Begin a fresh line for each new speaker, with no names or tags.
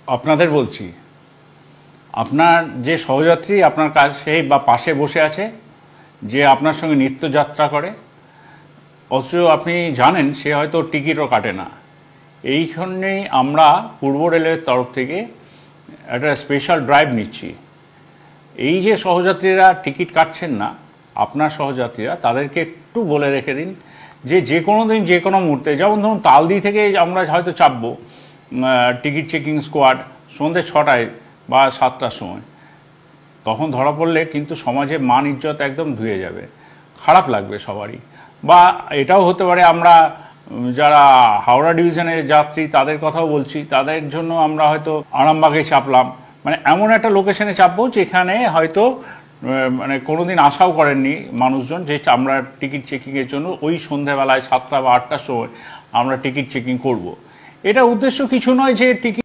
আপনাদের বলছি, আপনার যে সহযাত্রী আপনার কাছে বা পাশে বসে আছে, যে আপনার সঙ্গে নিত্যযাত্রা করে, অথচ আপনি জানেন সে হয়তো টিকিটও কাটে না। এইখানেই আমরা পূর্ব রেলের তরফ থেকে একটা স্পেশাল ড্রাইভ নিচ্ছি। এই যে সহযাত্রীরা টিকিট কাটছেন না, আপনার সহযাত্রীরা, তাদেরকে একটু বলে রেখে দিন যে যে কোনো দিন যে কোনো মুহূর্তে, যেমন ধরুন তালদি থেকে আমরা হয়তো চাপবো টিকিট চেকিং স্কোয়াড সন্ধ্যে 6টায় বা 7টার সময়, তখন ধরা পড়লে কিন্তু সমাজে মান ইজ্জত একদম ধুয়ে যাবে, খারাপ লাগবে সবারই। বা এটাও হতে পারে আমরা যারা হাওড়া ডিভিশনের যাত্রী তাদের কথাও বলছি, তাদের জন্য আমরা হয়তো আরামবাগে চাপলাম, মানে এমন একটা লোকেশনে চাপবো যেখানে হয়তো মানে কোনোদিন আশাও করেননি মানুষজন যে আমরা টিকিট চেকিংয়ের জন্য ওই সন্ধ্যাবেলায় 7টা বা 8টার সময় আমরা টিকিট চেকিং করব। এটা উদ্দেশ্য কিছু নয় যে টিকিট